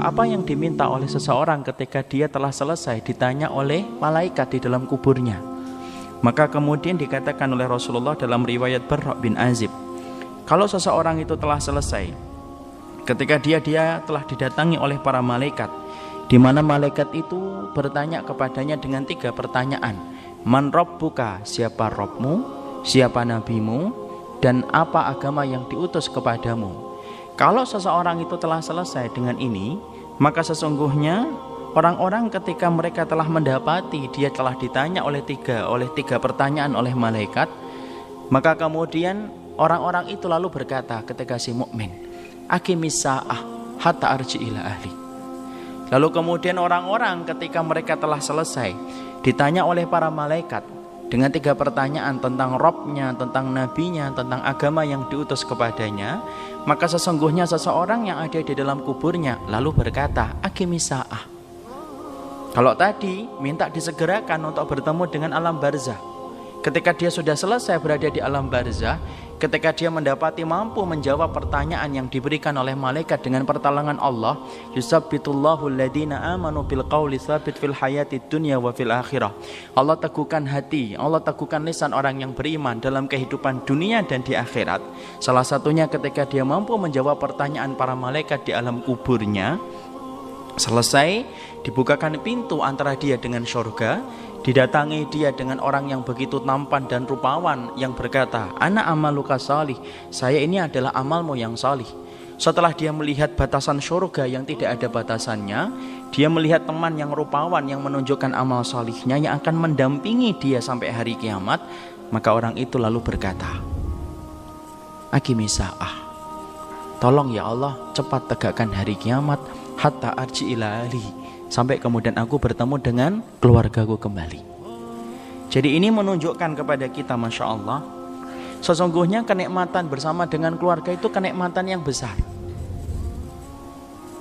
Apa yang diminta oleh seseorang ketika dia telah selesai ditanya oleh malaikat di dalam kuburnya? Maka kemudian dikatakan oleh Rasulullah dalam riwayat Barra bin Azib, kalau seseorang itu telah selesai, ketika dia telah didatangi oleh para malaikat, di mana malaikat itu bertanya kepadanya dengan 3 pertanyaan. Man rabbuka, siapa Rabbmu, siapa nabimu, dan apa agama yang diutus kepadamu. Kalau seseorang itu telah selesai dengan ini, maka sesungguhnya orang-orang ketika mereka telah mendapati dia telah ditanya oleh tiga pertanyaan oleh malaikat, maka kemudian orang-orang itu lalu berkata ketika si mukmin, aqimis sa'ah hatta arji ila ahli. Lalu kemudian orang-orang ketika mereka telah selesai ditanya oleh para malaikat dengan 3 pertanyaan tentang Rabbnya, tentang nabinya, tentang agama yang diutus kepadanya, maka sesungguhnya seseorang yang ada di dalam kuburnya lalu berkata, aqimis sa'ah. Kalau tadi minta disegerakan untuk bertemu dengan alam barzah, ketika dia sudah selesai berada di alam barzah, ketika dia mendapati mampu menjawab pertanyaan yang diberikan oleh malaikat dengan pertolongan Allah, yusabbitullahu alladhina amanu bil qawli tsabit fil hayatid dunya wa fil akhirah. Allah teguhkan hati, Allah teguhkan lisan orang yang beriman dalam kehidupan dunia dan di akhirat. Salah satunya ketika dia mampu menjawab pertanyaan para malaikat di alam kuburnya. Selesai, dibukakan pintu antara dia dengan surga, didatangi dia dengan orang yang begitu tampan dan rupawan yang berkata, ana amaluka salih, saya ini adalah amalmu yang salih. Setelah dia melihat batasan surga yang tidak ada batasannya, dia melihat teman yang rupawan yang menunjukkan amal salihnya yang akan mendampingi dia sampai hari kiamat, maka orang itu lalu berkata, aqimis sa'ah, tolong ya Allah cepat tegakkan hari kiamat, hatta arji ila ahli, sampai kemudian aku bertemu dengan keluargaku kembali. Jadi ini menunjukkan kepada kita, Masya Allah, sesungguhnya kenikmatan bersama dengan keluarga itu kenikmatan yang besar.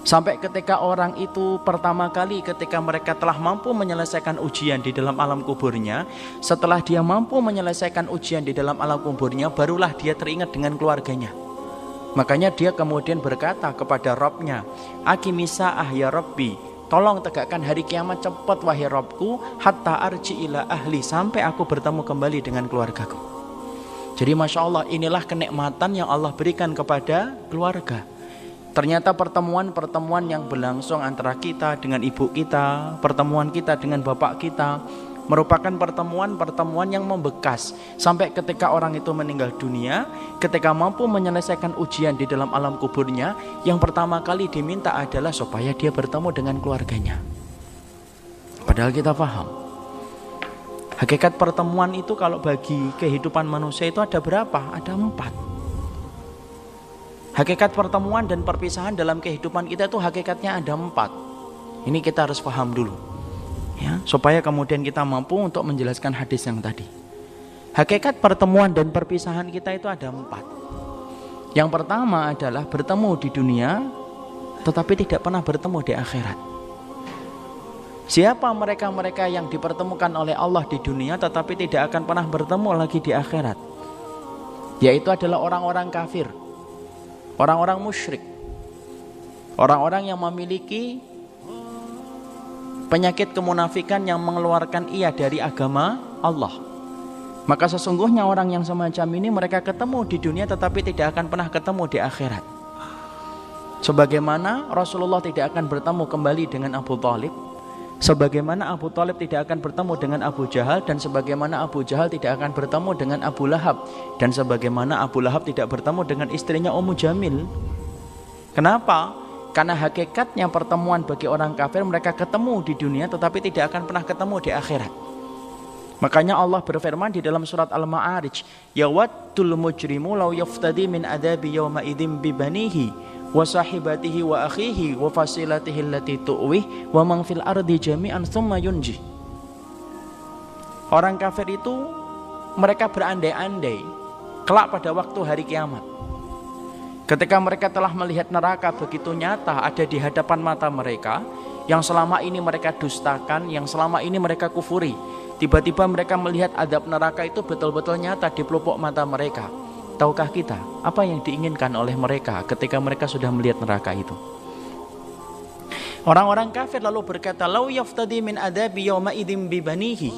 Sampai ketika orang itu pertama kali ketika mereka telah mampu menyelesaikan ujian di dalam alam kuburnya, setelah dia mampu menyelesaikan ujian di dalam alam kuburnya, barulah dia teringat dengan keluarganya. Makanya dia kemudian berkata kepada Rabbnya, aqimis sa'ah ya Rabbi, tolong tegakkan hari kiamat cepat wahai Rabbku, hatta arji ila ahli, sampai aku bertemu kembali dengan keluargaku. Jadi Masya Allah, inilah kenikmatan yang Allah berikan kepada keluarga. Ternyata pertemuan-pertemuan yang berlangsung antara kita dengan ibu kita, pertemuan kita dengan bapak kita, merupakan pertemuan-pertemuan yang membekas sampai ketika orang itu meninggal dunia, ketika mampu menyelesaikan ujian di dalam alam kuburnya, yang pertama kali diminta adalah supaya dia bertemu dengan keluarganya. Padahal kita paham, hakikat pertemuan itu kalau bagi kehidupan manusia itu ada berapa? Ada 4. Hakikat pertemuan dan perpisahan dalam kehidupan kita itu hakikatnya ada 4. Ini kita harus paham dulu, ya, supaya kemudian kita mampu untuk menjelaskan hadis yang tadi. Hakikat pertemuan dan perpisahan kita itu ada 4. Yang pertama adalah bertemu di dunia tetapi tidak pernah bertemu di akhirat. Siapa mereka-mereka yang dipertemukan oleh Allah di dunia tetapi tidak akan pernah bertemu lagi di akhirat? Yaitu adalah orang-orang kafir, orang-orang musyrik, orang-orang yang memiliki penyakit kemunafikan yang mengeluarkan ia dari agama Allah. Maka sesungguhnya orang yang semacam ini mereka ketemu di dunia tetapi tidak akan pernah ketemu di akhirat. Sebagaimana Rasulullah tidak akan bertemu kembali dengan Abu Thalib, sebagaimana Abu Thalib tidak akan bertemu dengan Abu Jahal, dan sebagaimana Abu Jahal tidak akan bertemu dengan Abu Lahab, dan sebagaimana Abu Lahab tidak bertemu dengan istrinya Ummu Jamil. Kenapa? Karena hakikatnya pertemuan bagi orang kafir, mereka ketemu di dunia tetapi tidak akan pernah ketemu di akhirat. Makanya Allah berfirman di dalam surat Al-Ma'arij, yawaddul mujrimu law yaftadi min adabi yawma idzin bi banihi wa sahibatihi wa akhihi wa fasilatihi allati tu'wih wa man fil ardi jami'an thumma yunji. Orang kafir itu mereka berandai-andai kelak pada waktu hari kiamat, ketika mereka telah melihat neraka begitu nyata ada di hadapan mata mereka, yang selama ini mereka dustakan, yang selama ini mereka kufuri, tiba-tiba mereka melihat azab neraka itu betul-betul nyata di pelupuk mata mereka. Tahukah kita apa yang diinginkan oleh mereka ketika mereka sudah melihat neraka itu? Orang-orang kafir lalu berkata, "Lau yaftadi min adabi yawma idzin bi banihi."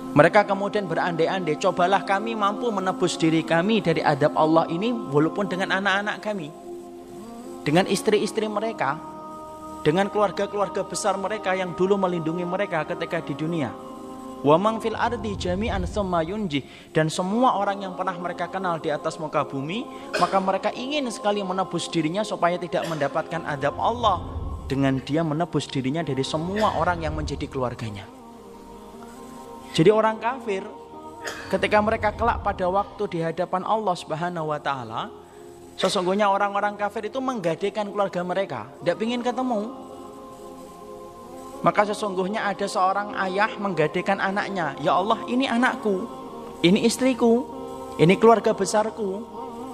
Mereka kemudian berandai-andai, cobalah kami mampu menebus diri kami dari adab Allah ini walaupun dengan anak-anak kami, dengan istri-istri mereka, dengan keluarga-keluarga besar mereka yang dulu melindungi mereka ketika di dunia. Wa man fil ardi jami'an tsumma yunji, dan semua orang yang pernah mereka kenal di atas muka bumi, maka mereka ingin sekali menebus dirinya supaya tidak mendapatkan adab Allah dengan dia menebus dirinya dari semua orang yang menjadi keluarganya. Jadi orang kafir ketika mereka kelak pada waktu di hadapan Allah Subhanahu wa taala, sesungguhnya orang-orang kafir itu menggadaikan keluarga mereka, tidak ingin ketemu. Maka sesungguhnya ada seorang ayah menggadaikan anaknya, "Ya Allah, ini anakku, ini istriku, ini keluarga besarku,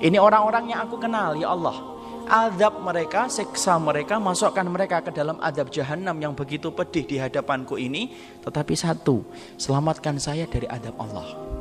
ini orang-orang yang aku kenal, ya Allah. Azab mereka, siksa mereka, masukkan mereka ke dalam azab jahanam yang begitu pedih di hadapanku ini. Tetapi satu, selamatkan saya dari azab Allah."